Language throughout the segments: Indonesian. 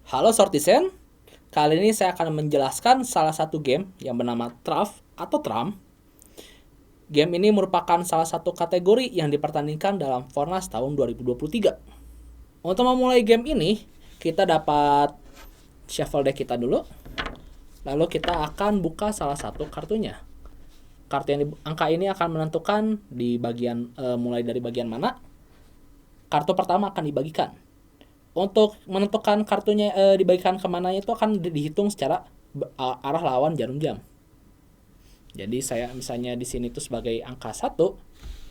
Halo Sortisen, kali ini saya akan menjelaskan salah satu game yang bernama Truff atau Tram. Game ini merupakan salah satu kategori yang dipertandingkan dalam Fornas tahun 2023. Untuk memulai game ini, kita dapat shuffle deck kita dulu. Lalu kita akan buka salah satu kartunya. Angka ini akan menentukan di bagian mulai dari bagian mana kartu pertama akan dibagikan. Untuk menentukan kartunya dibagikan kemana itu akan dihitung secara arah lawan jarum jam. Jadi saya misalnya di sini itu sebagai angka 1,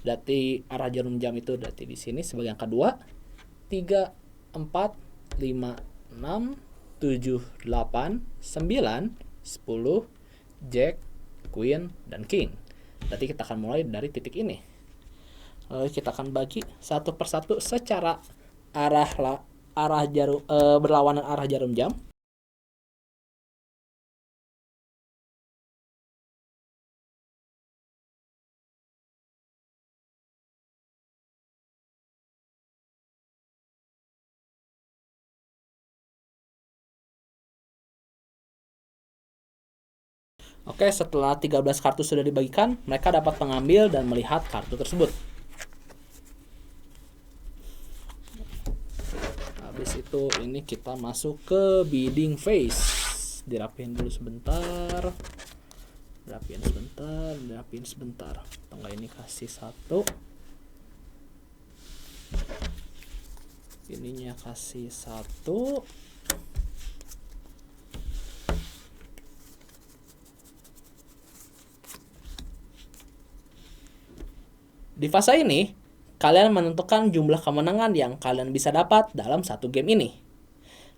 berarti arah jarum jam itu berarti di sini sebagai angka 2, 3, 4, 5, 6, 7, 8, 9, 10, Jack, Queen, dan King. Berarti kita akan mulai dari titik ini. Lalu kita akan bagi satu persatu secara berlawanan arah jarum jam. Oke, setelah 13 kartu sudah dibagikan, mereka dapat mengambil dan melihat kartu tersebut. Habis itu ini kita masuk ke bidding phase. Dirapiin dulu sebentar. Dirapiin sebentar. Tangga ini kasih 1. Ininya kasih 1. Di fase ini, kalian menentukan jumlah kemenangan yang kalian bisa dapat dalam satu game ini.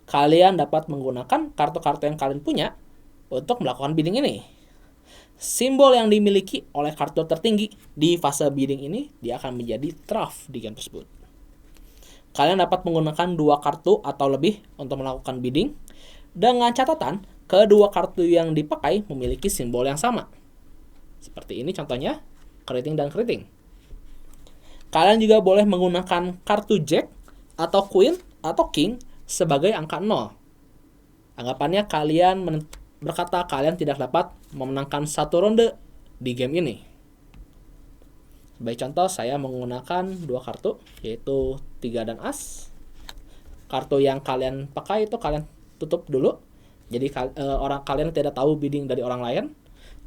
Kalian dapat menggunakan kartu-kartu yang kalian punya untuk melakukan bidding ini. Simbol yang dimiliki oleh kartu tertinggi di fase bidding ini, dia akan menjadi truff di game tersebut. Kalian dapat menggunakan 2 kartu atau lebih untuk melakukan bidding, dengan catatan kedua kartu yang dipakai memiliki simbol yang sama. Seperti ini contohnya, keriting dan keriting. Kalian juga boleh menggunakan kartu Jack atau Queen atau King sebagai angka 0. Anggapannya kalian berkata kalian tidak dapat memenangkan satu ronde di game ini. Sebagai contoh, saya menggunakan 2 kartu, yaitu 3 dan As. Kartu yang kalian pakai itu kalian tutup dulu. Jadi kalian tidak tahu bidding dari orang lain.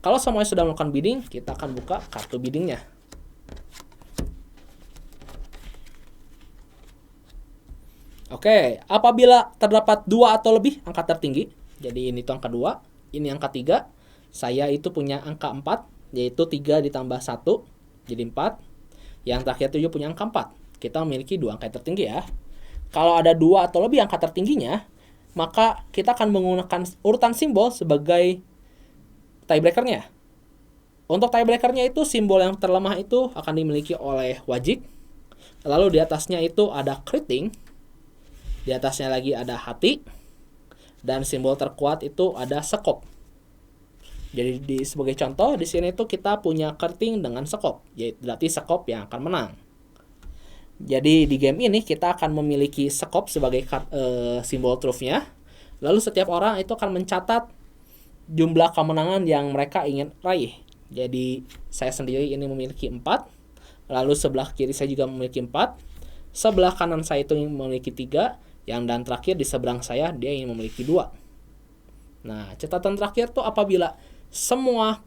Kalau semuanya sudah melakukan bidding, kita akan buka kartu biddingnya. Oke, apabila terdapat 2 atau lebih angka tertinggi, jadi ini tuh angka 2, ini angka 3, saya itu punya angka 4, yaitu 3 ditambah 1, jadi 4, yang terakhir 7 punya angka 4. Kita memiliki 2 angka tertinggi ya. Kalau ada 2 atau lebih angka tertingginya, maka kita akan menggunakan urutan simbol sebagai tiebreakernya. Untuk tiebreakernya itu simbol yang terlemah itu akan dimiliki oleh wajik. Lalu di atasnya itu ada keriting. Di atasnya lagi ada hati. Dan simbol terkuat itu ada sekop. Jadi sebagai contoh di sini itu kita punya keriting dengan sekop, yaitu berarti sekop yang akan menang. Jadi di game ini kita akan memiliki sekop sebagai simbol truffnya. Lalu setiap orang itu akan mencatat jumlah kemenangan yang mereka ingin raih. Jadi saya sendiri ini memiliki 4. Lalu sebelah kiri saya juga memiliki 4. Sebelah kanan saya itu memiliki 3. Dan terakhir di seberang saya dia ingin memiliki 2. Nah, catatan terakhir tuh apabila semua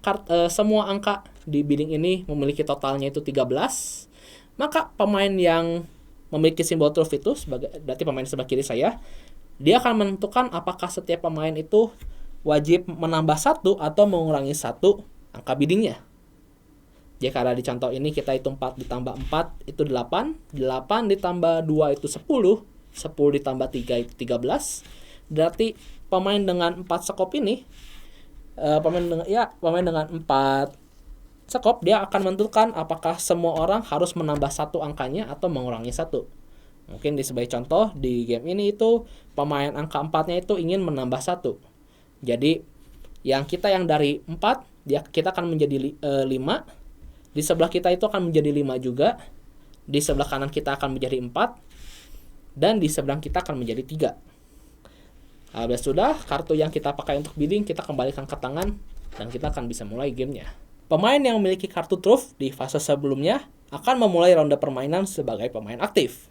angka di bidding ini memiliki totalnya itu 13, maka pemain yang memiliki simbol truff itu berarti pemain sebelah kiri saya, dia akan menentukan apakah setiap pemain itu wajib menambah 1 atau mengurangi 1 angka biddingnya. Jika ada di contoh ini kita hitung 4 ditambah 4 itu 8, 8 ditambah 2 itu 10, 10 ditambah 3 itu 13. Berarti pemain dengan 4 sekop ini pemain dengan 4 sekop dia akan menentukan apakah semua orang harus menambah 1 angkanya atau mengurangi 1. Mungkin sebagai contoh di game ini itu pemain angka 4-nya itu ingin menambah 1. Jadi yang dari 4 kita akan menjadi 5. Di sebelah kita itu akan menjadi 5 juga. Di sebelah kanan kita akan menjadi 4. Dan di seberang kita akan menjadi 3. Apabila sudah, kartu yang kita pakai untuk bidding kita kembalikan ke tangan dan kita akan bisa mulai gamenya. Pemain yang memiliki kartu truth di fase sebelumnya akan memulai ronde permainan sebagai pemain aktif.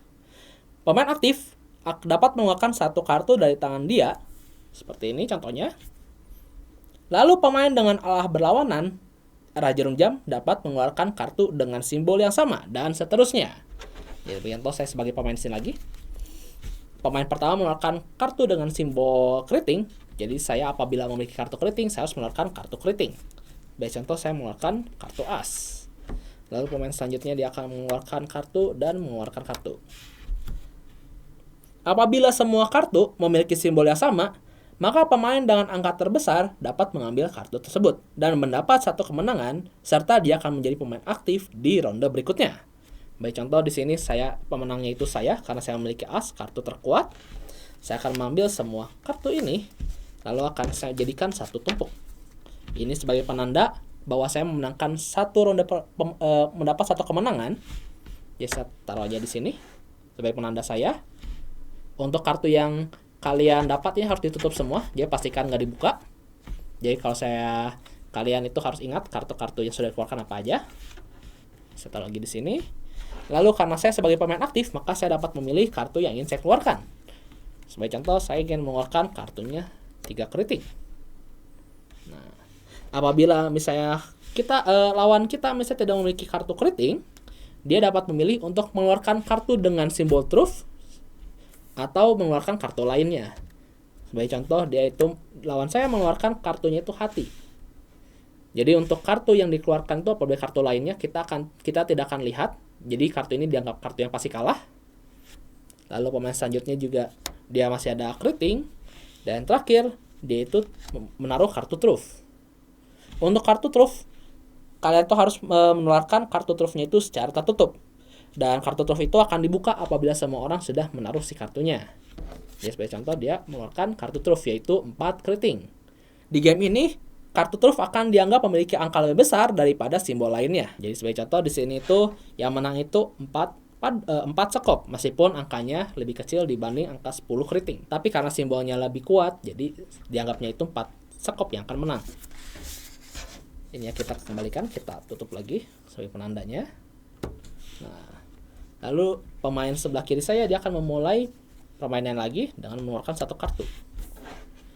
Pemain aktif dapat mengeluarkan satu kartu dari tangan dia, seperti ini contohnya. Lalu pemain dengan arah berlawanan, arah jarum jam, dapat mengeluarkan kartu dengan simbol yang sama, dan seterusnya. Jadi contoh saya sebagai pemain sini lagi. Pemain pertama mengeluarkan kartu dengan simbol keriting. Jadi saya apabila memiliki kartu keriting, saya harus mengeluarkan kartu keriting. Baik contoh saya mengeluarkan kartu as. Lalu pemain selanjutnya dia akan mengeluarkan kartu dan mengeluarkan kartu. Apabila semua kartu memiliki simbol yang sama, maka pemain dengan angka terbesar dapat mengambil kartu tersebut dan mendapat satu kemenangan, serta dia akan menjadi pemain aktif di ronde berikutnya. Baik contoh di sini saya pemenangnya itu saya karena saya memiliki as, kartu terkuat. Saya akan mengambil semua kartu ini lalu akan saya jadikan satu tumpuk. Ini sebagai penanda bahwa saya memenangkan satu ronde mendapat satu kemenangan. Jadi saya taruh aja di sini sebagai penanda saya. Untuk kartu yang kalian dapat ini harus ditutup semua. Jadi pastikan nggak dibuka. Jadi kalau kalian itu harus ingat kartu-kartu yang sudah dikeluarkan apa aja. Saya taruh lagi di sini. Lalu karena saya sebagai pemain aktif, maka saya dapat memilih kartu yang ingin saya keluarkan. Sebagai contoh, saya ingin mengeluarkan kartunya 3 keriting. Nah, apabila misalnya lawan kita misalnya tidak memiliki kartu keriting, dia dapat memilih untuk mengeluarkan kartu dengan simbol truth atau mengeluarkan kartu lainnya. Sebagai contoh, lawan saya mengeluarkan kartunya itu hati. Jadi untuk kartu yang dikeluarkan itu apabila kartu lainnya kita tidak akan lihat. Jadi kartu ini dianggap kartu yang pasti kalah. Lalu pemain selanjutnya juga dia masih ada keriting. Dan terakhir dia itu menaruh kartu truth. Untuk kartu truth, kalian tuh harus mengeluarkan kartu truthnya itu secara tertutup. Dan kartu truth itu akan dibuka apabila semua orang sudah menaruh si kartunya. Jadi sebagai contoh dia mengeluarkan kartu truth yaitu 4 keriting. Di game ini kartu truth akan dianggap memiliki angka lebih besar daripada simbol lainnya. Jadi sebagai contoh di sini itu yang menang itu 4 sekop meskipun angkanya lebih kecil dibanding angka 10 keriting. Tapi karena simbolnya lebih kuat jadi dianggapnya itu 4 sekop yang akan menang. Ini ya kita kembalikan, kita tutup lagi sebagai penandanya. Nah, lalu pemain sebelah kiri saya dia akan memulai permainan lagi dengan mengeluarkan satu kartu.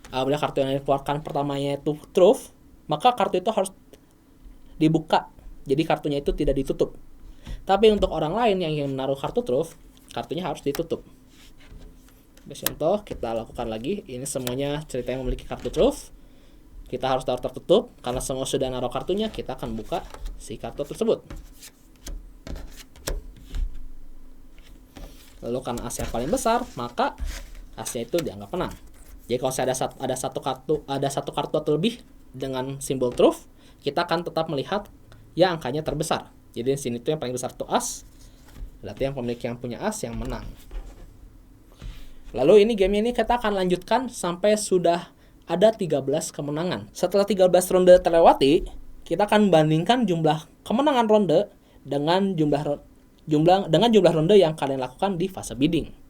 Apabila kartu yang dikeluarkan pertamanya itu truth, maka kartu itu harus dibuka. Jadi kartunya itu tidak ditutup. Tapi untuk orang lain yang ingin menaruh kartu truth, kartunya harus ditutup. Contoh kita lakukan lagi. Ini semuanya ceritanya memiliki kartu truth. Kita harus taruh tertutup. Karena semua sudah naruh kartunya, kita akan buka si kartu tersebut. Lalu karena as yang paling besar, maka asnya itu dianggap menang. Jadi kalau saya ada satu kartu atau lebih dengan simbol truth, kita akan tetap melihat ya angkanya terbesar. Jadi di sini tuh yang paling besar itu as. Berarti yang pemilik yang punya as yang menang. Lalu game ini kita akan lanjutkan sampai sudah ada 13 kemenangan. Setelah 13 ronde terlewati, kita akan bandingkan jumlah kemenangan ronde dengan jumlah ronde yang kalian lakukan di fase bidding.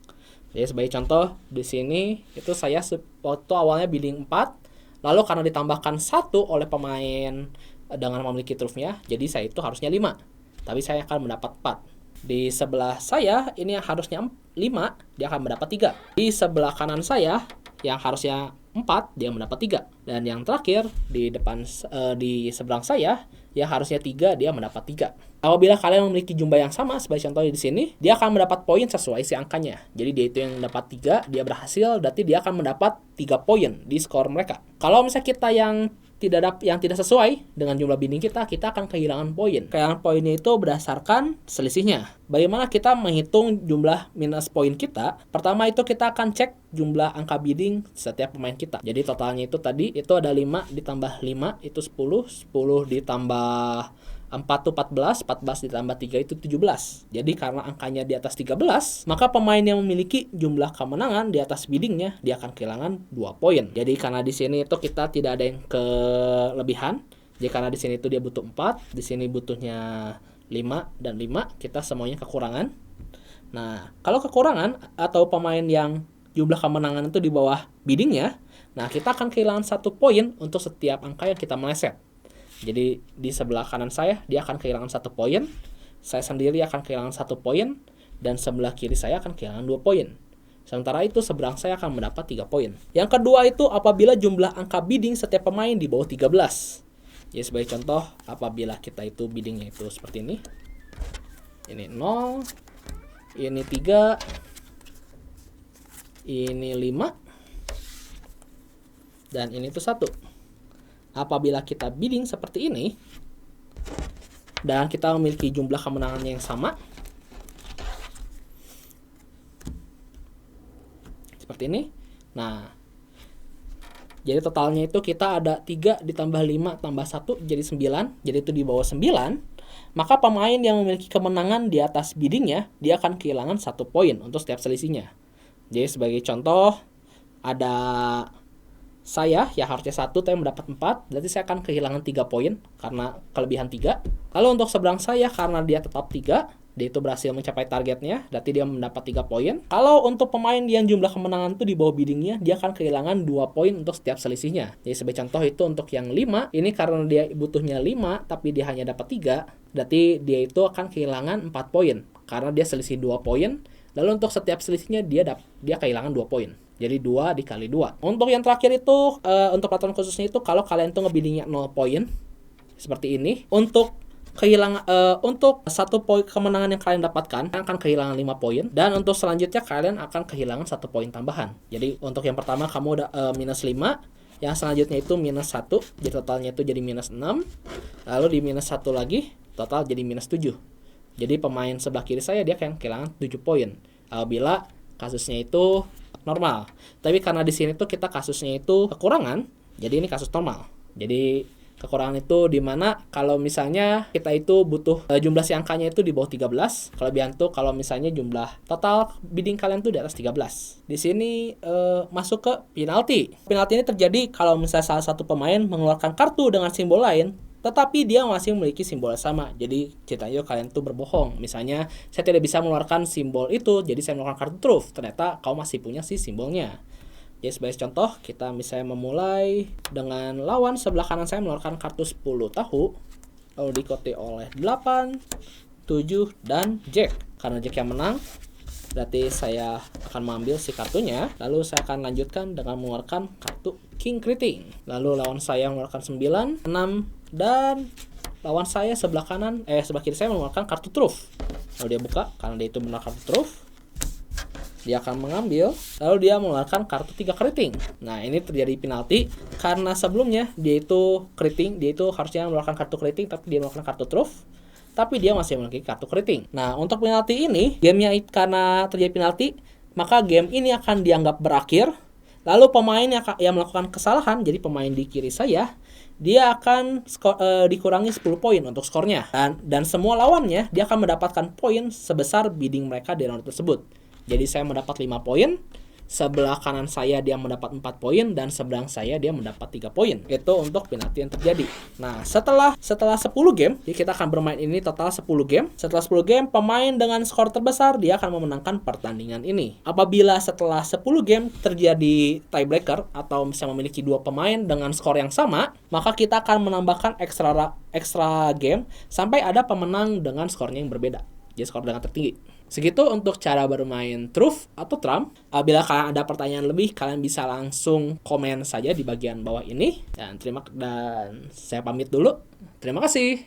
Jadi sebagai contoh di sini itu saya waktu awalnya bidding 4, lalu karena ditambahkan 1 oleh pemain dengan memiliki truthnya, jadi saya itu harusnya 5. Tapi saya akan mendapat 4. Di sebelah saya ini yang harusnya 5, dia akan mendapat 3. Di sebelah kanan saya yang harusnya 4, dia mendapat 3. Dan yang terakhir di seberang saya yang harusnya 3, dia mendapat 3. Apabila kalian memiliki jumlah yang sama, sebagai contohnya di sini, dia akan mendapat poin sesuai si angkanya. Jadi dia itu yang dapat 3, dia berhasil, berarti dia akan mendapat 3 poin di skor mereka. Kalau misalnya kita yang tidak sesuai dengan jumlah bidding kita akan kehilangan poin. Kehilangan poinnya itu berdasarkan selisihnya. Bagaimana kita menghitung jumlah minus poin kita? Pertama itu kita akan cek jumlah angka bidding setiap pemain kita. Jadi totalnya itu tadi itu ada 5 ditambah 5 itu 10, 10 ditambah 4 itu 14, 14 ditambah 3 itu 17. Jadi karena angkanya di atas 13, maka pemain yang memiliki jumlah kemenangan di atas biddingnya, dia akan kehilangan 2 poin. Jadi karena di sini itu kita tidak ada yang kelebihan. Jadi karena di sini itu dia butuh 4, di sini butuhnya 5 dan 5, kita semuanya kekurangan. Nah, kalau kekurangan atau pemain yang jumlah kemenangan itu di bawah biddingnya, nah kita akan kehilangan 1 poin untuk setiap angka yang kita meleset. Jadi di sebelah kanan saya dia akan kehilangan 1 poin, saya sendiri akan kehilangan 1 poin, dan sebelah kiri saya akan kehilangan 2 poin. Sementara itu seberang saya akan mendapat 3 poin. Yang kedua itu apabila jumlah angka bidding setiap pemain di bawah 13. Jadi sebagai contoh, apabila kita itu biddingnya itu seperti ini. Ini 0, ini 3, ini 5, dan ini tuh 1. Apabila kita bidding seperti ini, dan kita memiliki jumlah kemenangannya yang sama, seperti ini. Nah, jadi totalnya itu kita ada 3 ditambah 5 tambah 1 jadi 9. Jadi itu di bawah 9. Maka pemain yang memiliki kemenangan di atas biddingnya, dia akan kehilangan 1 poin untuk setiap selisihnya. Jadi sebagai contoh, ada saya yang harusnya 1 tapi mendapat 4, berarti saya akan kehilangan 3 poin karena kelebihan 3. Lalu untuk seberang saya, karena dia tetap 3, dia itu berhasil mencapai targetnya, berarti dia mendapat 3 poin. Kalau untuk pemain yang jumlah kemenangan itu di bawah biddingnya, dia akan kehilangan 2 poin untuk setiap selisihnya. Jadi sebagai contoh itu untuk yang 5, ini karena dia butuhnya 5, tapi dia hanya dapat 3, berarti dia itu akan kehilangan 4 poin, karena dia selisih 2 poin. Lalu untuk setiap selisihnya dia kehilangan 2 poin. Jadi 2 dikali 2. Untuk yang terakhir itu, untuk peraturan khususnya itu, kalau kalian tuh ngebiddingnya 0 poin, seperti ini, untuk untuk 1 poin kemenangan yang kalian dapatkan akan kehilangan 5 poin, dan untuk selanjutnya kalian akan kehilangan 1 poin tambahan. Jadi untuk yang pertama kamu udah minus 5, yang selanjutnya itu minus 1, jadi totalnya itu jadi minus 6, lalu di minus 1 lagi, total jadi minus 7. Jadi pemain sebelah kiri saya dia akan kehilangan 7 poin apabila kasusnya itu normal. Tapi karena di sini tuh kita kasusnya itu kekurangan, jadi ini kasus normal. Jadi kekurangan itu dimana kalau misalnya kita itu butuh jumlah si angkanya itu di bawah 13. Kelebihan tuh kalau misalnya jumlah total bidding kalian tuh di atas 13. Di sini masuk ke penalti. Penalti ini terjadi kalau misalnya salah satu pemain mengeluarkan kartu dengan simbol lain, tetapi dia masih memiliki simbol yang sama. Jadi ceritanya kalian tuh berbohong. Misalnya saya tidak bisa mengeluarkan simbol itu, jadi saya mengeluarkan kartu truth. Ternyata kau masih punya si simbolnya. Jadi sebagai contoh, kita misalnya memulai dengan lawan sebelah kanan saya mengeluarkan kartu 10 tahu, lalu diikuti oleh 8, 7, dan Jack. Karena Jack yang menang, berarti saya akan mengambil si kartunya, lalu saya akan lanjutkan dengan mengeluarkan kartu King Kriting. Lalu lawan saya mengeluarkan 9, 6, dan lawan saya sebelah kiri saya mengeluarkan kartu truth. Lalu dia buka, karena dia itu benar kartu truth. Dia akan mengambil, lalu dia mengeluarkan kartu 3 keriting. Nah, ini terjadi penalti karena sebelumnya dia itu keriting, dia itu harusnya mengeluarkan kartu keriting, tapi dia mengeluarkan kartu truth, tapi dia masih memiliki kartu keriting. Nah, untuk penalti ini, gamenya karena terjadi penalti, maka game ini akan dianggap berakhir. Lalu pemain yang melakukan kesalahan, jadi pemain di kiri saya, dia akan dikurangi 10 poin untuk skornya. Dan semua lawannya, dia akan mendapatkan poin sebesar bidding mereka di round tersebut. Jadi saya mendapat 5 poin, sebelah kanan saya dia mendapat 4 poin, dan seberang saya dia mendapat 3 poin. Itu untuk penalti yang terjadi. Nah, setelah 10 game, jadi kita akan bermain ini total 10 game. Setelah 10 game, pemain dengan skor terbesar dia akan memenangkan pertandingan ini. Apabila setelah 10 game terjadi tiebreaker atau misalnya memiliki 2 pemain dengan skor yang sama, maka kita akan menambahkan extra game sampai ada pemenang dengan skornya yang berbeda. Jadi skor dengan tertinggi. Segitu untuk cara bermain Truth atau Trump. Bila kalian ada pertanyaan lebih, kalian bisa langsung komen saja di bagian bawah ini. Dan saya pamit dulu. Terima kasih.